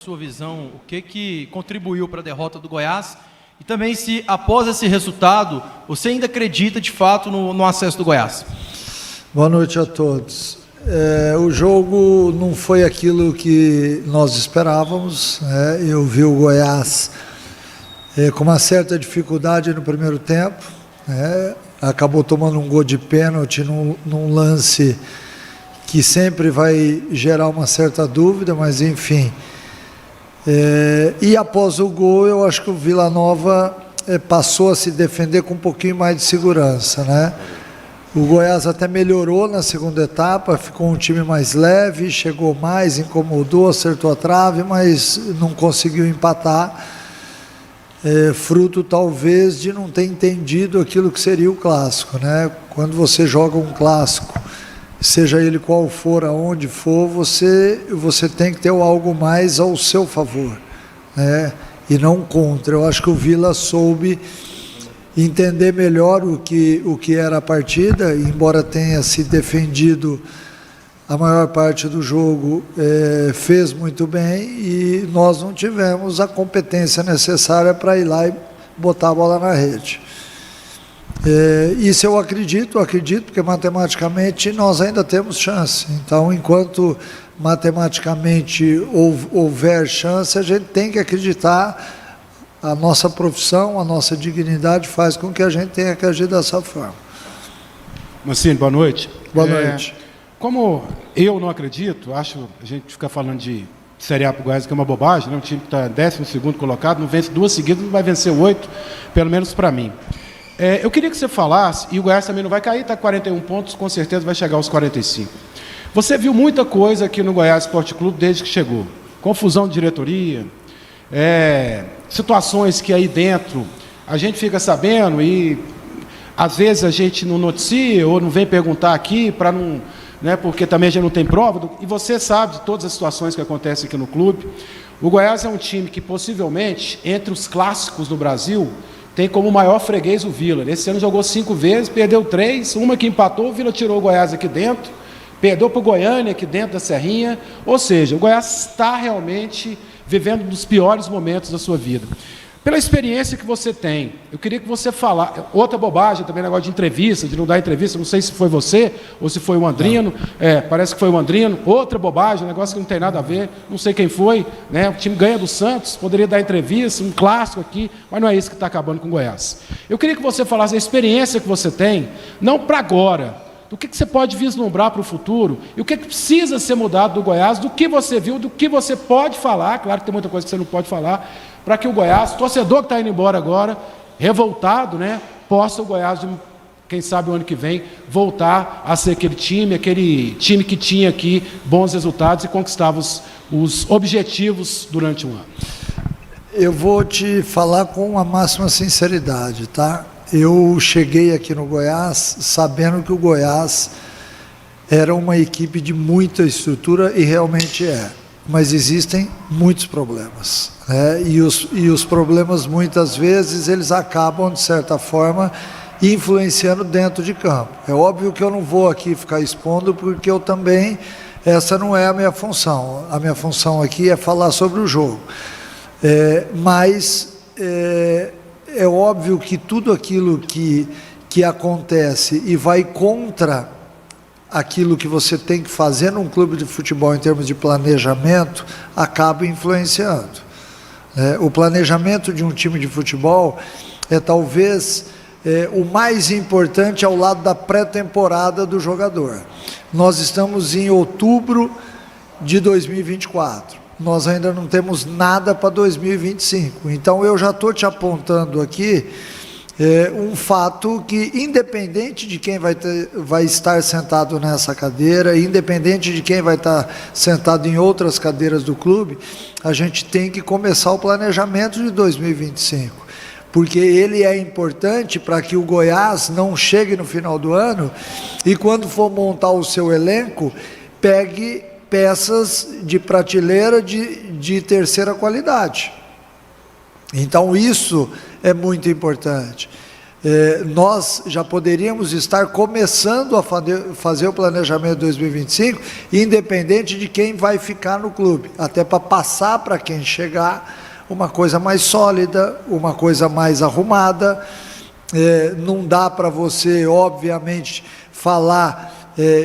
Sua visão, o que contribuiu para a derrota do Goiás e também se após esse resultado você ainda acredita de fato no acesso do Goiás. Boa noite a todos. O jogo não foi aquilo que nós esperávamos, né? Eu vi o Goiás com uma certa dificuldade no primeiro tempo, né? Acabou tomando um gol de pênalti num lance que sempre vai gerar uma certa dúvida, mas enfim. E após o gol, eu acho que o Vila Nova passou a se defender com um pouquinho mais de segurança, né? O Goiás até melhorou na segunda etapa, ficou um time mais leve, chegou mais, incomodou, acertou a trave, mas não conseguiu empatar, fruto talvez de não ter entendido aquilo que seria o clássico, né? Quando você joga um clássico, seja ele qual for, aonde for, você tem que ter algo mais ao seu favor, né? E não contra. Eu acho que o Vila soube entender melhor o que era a partida, embora tenha se defendido a maior parte do jogo, fez muito bem e nós não tivemos a competência necessária para ir lá e botar a bola na rede. Isso eu acredito, porque matematicamente nós ainda temos chance. Então, enquanto matematicamente houver chance, a gente tem que acreditar. A nossa profissão, a nossa dignidade faz com que a gente tenha que agir dessa forma. Mancini, boa noite. Boa noite. Como eu não acredito, acho a gente fica falando de Série A para o Goiás, que é uma bobagem, né? Um time que está 12º colocado, não vence 2 seguidas, não vai vencer 8, pelo menos para mim. Eu queria que você falasse, e o Goiás também não vai cair, está 41 pontos, com certeza vai chegar aos 45. Você viu muita coisa aqui no Goiás Esporte Clube desde que chegou. Confusão de diretoria, situações que aí dentro a gente fica sabendo e às vezes a gente não noticia ou não vem perguntar aqui para não, né, porque também a gente não tem prova, e você sabe de todas as situações que acontecem aqui no clube. O Goiás é um time que possivelmente, entre os clássicos do Brasil, tem como maior freguês o Vila. Esse ano jogou 5 vezes, perdeu 3, uma que empatou, o Vila tirou o Goiás aqui dentro, perdeu para o Goiânia aqui dentro da Serrinha, ou seja, o Goiás está realmente vivendo um dos piores momentos da sua vida. Pela experiência que você tem, eu queria que você falasse, outra bobagem também, negócio de entrevista, de não dar entrevista, não sei se foi você ou se foi o Andrino, parece que foi o Andrino, outra bobagem, negócio que não tem nada a ver, não sei quem foi, né? O time ganha do Santos, poderia dar entrevista, um clássico aqui, mas não é isso que está acabando com o Goiás. Eu queria que você falasse a experiência que você tem, não para agora, do que você pode vislumbrar para o futuro e o que precisa ser mudado do Goiás, do que você viu, do que você pode falar, claro que tem muita coisa que você não pode falar, para que o Goiás, torcedor que está indo embora agora, revoltado, né, possa o Goiás, quem sabe o ano que vem, voltar a ser aquele time que tinha aqui bons resultados e conquistava os objetivos durante um ano. Eu vou te falar com a máxima sinceridade, tá? Eu cheguei aqui no Goiás sabendo que o Goiás era uma equipe de muita estrutura e realmente é. Mas existem muitos problemas, né? E os problemas muitas vezes eles acabam de certa forma influenciando dentro de campo. É óbvio que eu não vou aqui ficar expondo porque eu também, essa não é a minha função. A minha função aqui é falar sobre o jogo. Mas é óbvio que tudo aquilo que acontece e vai contra aquilo que você tem que fazer num clube de futebol em termos de planejamento, acaba influenciando. O planejamento de um time de futebol é talvez o mais importante ao lado da pré-temporada do jogador. Nós estamos em outubro de 2024. Nós ainda não temos nada para 2025. Então eu já estou te apontando aqui um fato que, independente de quem vai estar sentado nessa cadeira, independente de quem vai estar sentado em outras cadeiras do clube, a gente tem que começar o planejamento de 2025, porque ele é importante para que o Goiás não chegue no final do ano e, quando for montar o seu elenco, pegue peças de prateleira de terceira qualidade. Então isso é muito importante. nós já poderíamos estar começando a fazer o planejamento de 2025, independente de quem vai ficar no clube, até para passar para quem chegar uma coisa mais sólida, uma coisa mais arrumada. Não dá para você, obviamente, falar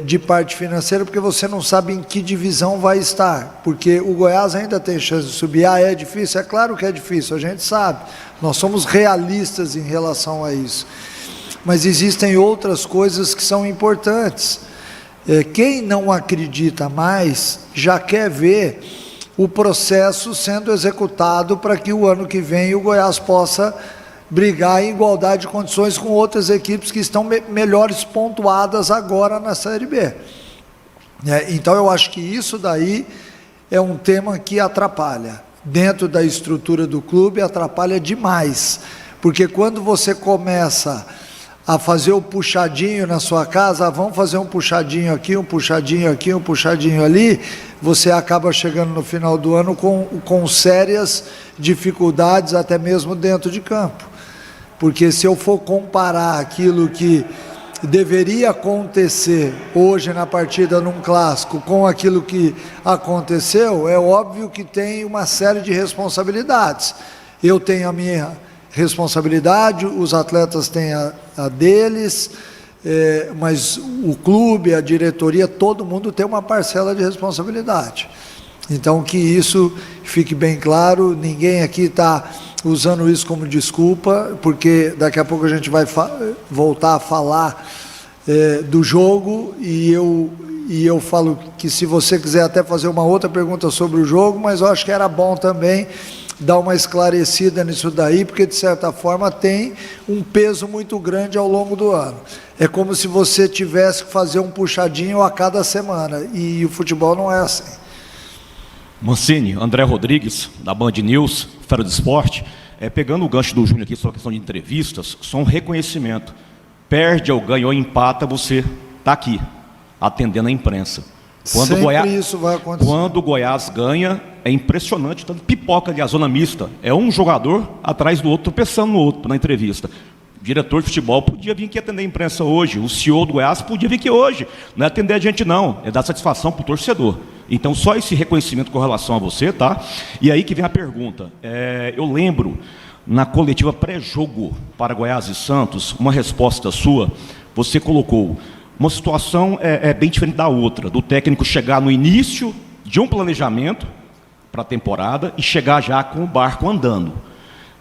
de parte financeira, porque você não sabe em que divisão vai estar, porque o Goiás ainda tem chance de subir. É difícil? É claro que é difícil, a gente sabe, nós somos realistas em relação a isso, mas existem outras coisas que são importantes. Quem não acredita mais, já quer ver o processo sendo executado para que o ano que vem o Goiás possa brigar em igualdade de condições com outras equipes que estão melhores pontuadas agora na Série B. Então eu acho que isso daí é um tema que atrapalha. Dentro da estrutura do clube atrapalha demais, porque quando você começa a fazer o puxadinho na sua casa, vamos fazer um puxadinho aqui, um puxadinho aqui, um puxadinho ali, você acaba chegando no final do ano com sérias dificuldades, até mesmo dentro de campo. Porque se eu for comparar aquilo que deveria acontecer hoje na partida num clássico com aquilo que aconteceu, é óbvio que tem uma série de responsabilidades. Eu tenho a minha responsabilidade, os atletas têm a deles, mas o clube, a diretoria, todo mundo tem uma parcela de responsabilidade. Então, que isso fique bem claro, ninguém aqui está usando isso como desculpa, porque daqui a pouco a gente vai voltar a falar do jogo, e eu falo que se você quiser até fazer uma outra pergunta sobre o jogo, mas eu acho que era bom também dar uma esclarecida nisso daí, porque de certa forma tem um peso muito grande ao longo do ano. É como se você tivesse que fazer um puxadinho a cada semana, e o futebol não é assim. Mancini, André Rodrigues, da Band News, Fera do Esporte, pegando o gancho do Júnior aqui sobre a questão de entrevistas, só um reconhecimento. Perde ou ganha ou empata, você está aqui, atendendo a imprensa. Isso vai acontecer. Quando o Goiás ganha, é impressionante, tanto pipoca ali, a zona mista. É um jogador atrás do outro, tropeçando no outro na entrevista. O diretor de futebol podia vir aqui atender a imprensa hoje, o CEO do Goiás podia vir aqui hoje. Não é atender a gente não, é dar satisfação para o torcedor. Então, só esse reconhecimento com relação a você, tá? E aí que vem a pergunta. Eu lembro, na coletiva pré-jogo para Goiás e Santos, uma resposta sua, você colocou: uma situação bem diferente da outra, do técnico chegar no início de um planejamento para a temporada e chegar já com o barco andando.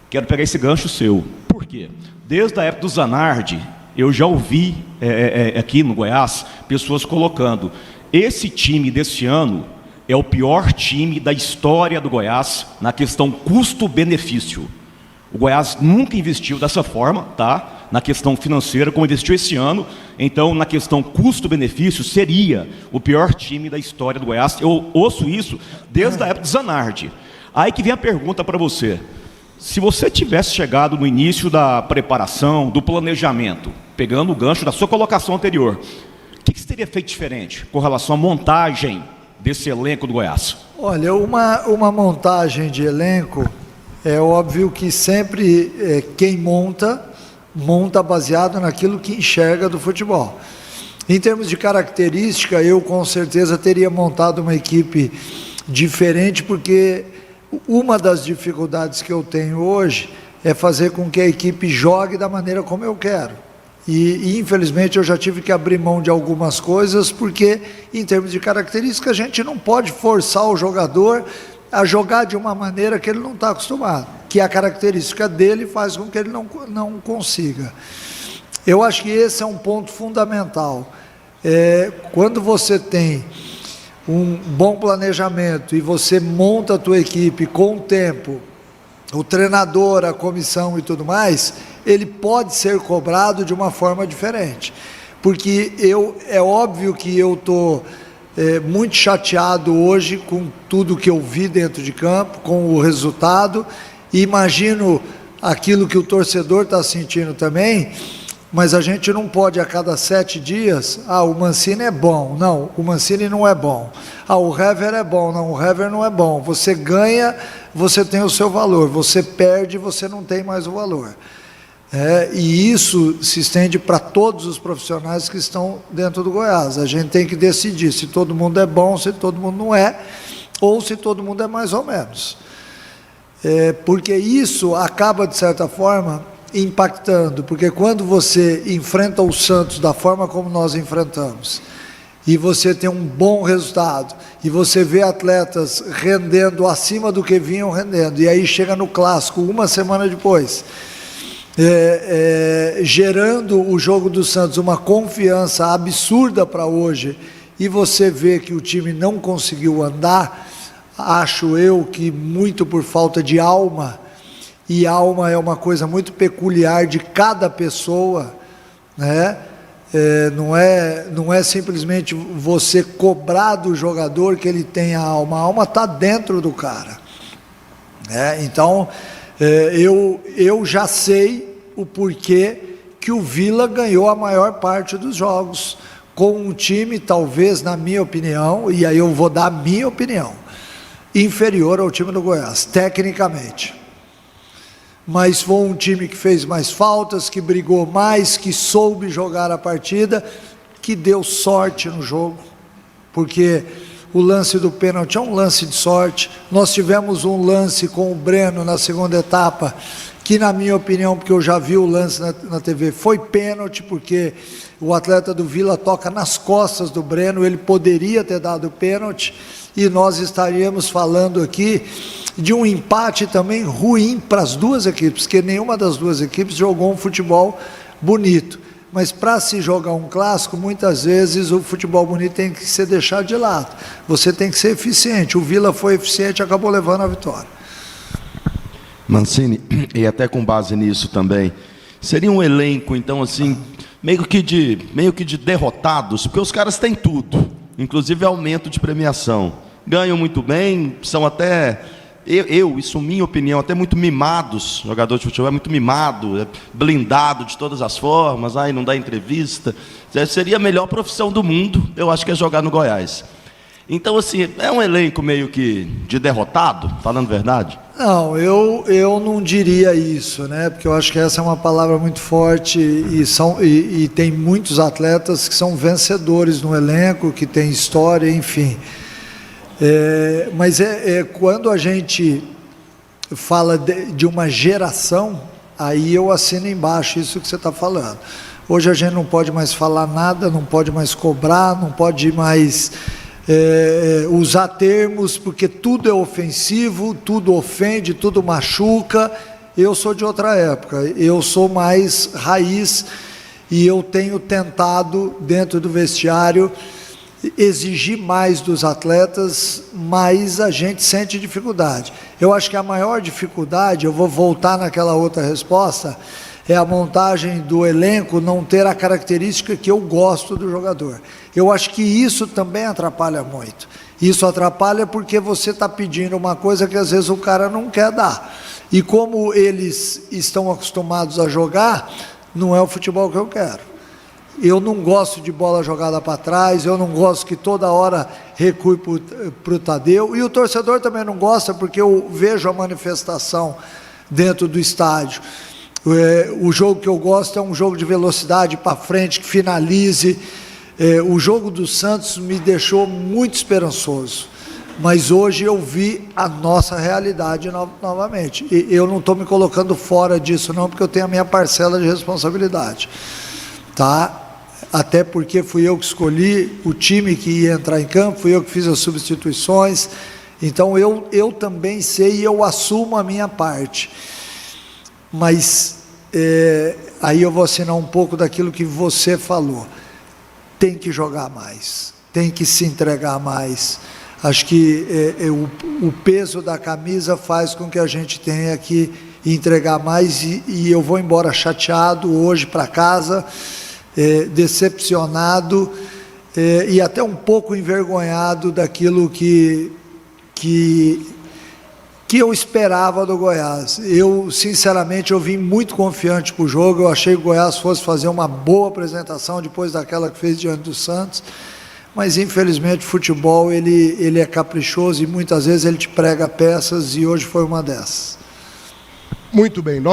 Quero pegar esse gancho seu. Por quê? Desde a época do Zanardi, eu já ouvi aqui no Goiás pessoas colocando: esse time desse ano é o pior time da história do Goiás na questão custo-benefício. O Goiás nunca investiu dessa forma, tá? Na questão financeira, como investiu esse ano. Então, na questão custo-benefício, seria o pior time da história do Goiás. Eu ouço isso desde a época do Zanardi. Aí que vem a pergunta para você. Se você tivesse chegado no início da preparação, do planejamento, pegando o gancho da sua colocação anterior, o que você teria feito diferente com relação à montagem desse elenco do Goiás? Olha, uma montagem de elenco, é óbvio que sempre quem monta baseado naquilo que enxerga do futebol. Em termos de característica, eu com certeza teria montado uma equipe diferente, porque uma das dificuldades que eu tenho hoje é fazer com que a equipe jogue da maneira como eu quero. E infelizmente eu já tive que abrir mão de algumas coisas, porque em termos de característica a gente não pode forçar o jogador a jogar de uma maneira que ele não está acostumado, que a característica dele faz com que ele não consiga. Eu acho que esse é um ponto fundamental. Quando você tem um bom planejamento e você monta a tua equipe com o tempo, o treinador, a comissão e tudo mais, ele pode ser cobrado de uma forma diferente. Porque é óbvio que eu estou muito chateado hoje com tudo que eu vi dentro de campo, com o resultado, e imagino aquilo que o torcedor está sentindo também, mas a gente não pode a cada 7 dias, o Mancini é bom, não, o Mancini não é bom, o Hever é bom, não, o Hever não é bom. Você ganha, você tem o seu valor, você perde, você não tem mais o valor. E isso se estende para todos os profissionais que estão dentro do Goiás. A gente tem que decidir se todo mundo é bom, se todo mundo não é, ou se todo mundo é mais ou menos. Porque isso acaba, de certa forma, impactando, porque quando você enfrenta o Santos da forma como nós enfrentamos, e você tem um bom resultado, e você vê atletas rendendo acima do que vinham rendendo, e aí chega no clássico uma semana depois, gerando o jogo do Santos uma confiança absurda para hoje, e você vê que o time não conseguiu andar, acho eu que muito por falta de alma, e alma é uma coisa muito peculiar de cada pessoa, né? Não é simplesmente você cobrar do jogador que ele tenha alma, a alma está dentro do cara, né? Então, eu já sei o porquê que o Vila ganhou a maior parte dos jogos, com um time, talvez, na minha opinião, e aí eu vou dar a minha opinião, inferior ao time do Goiás, tecnicamente. Mas foi um time que fez mais faltas, que brigou mais, que soube jogar a partida, que deu sorte no jogo, porque o lance do pênalti é um lance de sorte. Nós tivemos um lance com o Breno na segunda etapa, que na minha opinião, porque eu já vi o lance na TV, foi pênalti, porque o atleta do Vila toca nas costas do Breno, ele poderia ter dado pênalti, e nós estaríamos falando aqui de um empate também ruim para as duas equipes, porque nenhuma das duas equipes jogou um futebol bonito. Mas para se jogar um clássico, muitas vezes o futebol bonito tem que ser deixado de lado. Você tem que ser eficiente. O Vila foi eficiente e acabou levando a vitória. Mancini, e até com base nisso também, seria um elenco, então, assim, meio que de derrotados, porque os caras têm tudo, inclusive aumento de premiação. Ganham muito bem, são até... isso minha opinião, até muito mimados, jogador de futebol é muito mimado, blindado de todas as formas, aí não dá entrevista, seria a melhor profissão do mundo, eu acho que é jogar no Goiás. Então, assim, é um elenco meio que de derrotado, falando a verdade? Não, eu não diria isso, né? Porque eu acho que essa é uma palavra muito forte, e tem muitos atletas que são vencedores no elenco, que tem história, enfim. Mas quando a gente fala de uma geração, aí eu assino embaixo isso que você está falando. Hoje a gente não pode mais falar nada, não pode mais cobrar, não pode mais usar termos, porque tudo é ofensivo, tudo ofende, tudo machuca. Eu sou de outra época, eu sou mais raiz, e eu tenho tentado, dentro do vestiário, exigir mais dos atletas, mas a gente sente dificuldade. Eu acho que a maior dificuldade, eu vou voltar naquela outra resposta, é a montagem do elenco não ter a característica que eu gosto do jogador. Eu acho que isso também atrapalha muito. Isso atrapalha porque você está pedindo uma coisa que às vezes o cara não quer dar. E como eles estão acostumados a jogar, não é o futebol que eu quero. Eu não gosto de bola jogada para trás, eu não gosto que toda hora recue para o Tadeu, e o torcedor também não gosta, porque eu vejo a manifestação dentro do estádio. O jogo que eu gosto é um jogo de velocidade para frente, que finalize. O jogo do Santos me deixou muito esperançoso, mas hoje eu vi a nossa realidade novamente. E eu não estou me colocando fora disso não, porque eu tenho a minha parcela de responsabilidade, tá? Até porque fui eu que escolhi o time que ia entrar em campo, fui eu que fiz as substituições, então eu também sei e eu assumo a minha parte. Mas aí eu vou assinar um pouco daquilo que você falou. Tem que jogar mais, tem que se entregar mais. Acho que o peso da camisa faz com que a gente tenha que entregar mais, e eu vou embora chateado hoje para casa, decepcionado, e até um pouco envergonhado daquilo que eu esperava do Goiás. Eu, sinceramente, eu vim muito confiante para o jogo, eu achei que o Goiás fosse fazer uma boa apresentação depois daquela que fez diante do Santos, mas infelizmente o futebol ele é caprichoso, e muitas vezes ele te prega peças, e hoje foi uma dessas. Muito bem.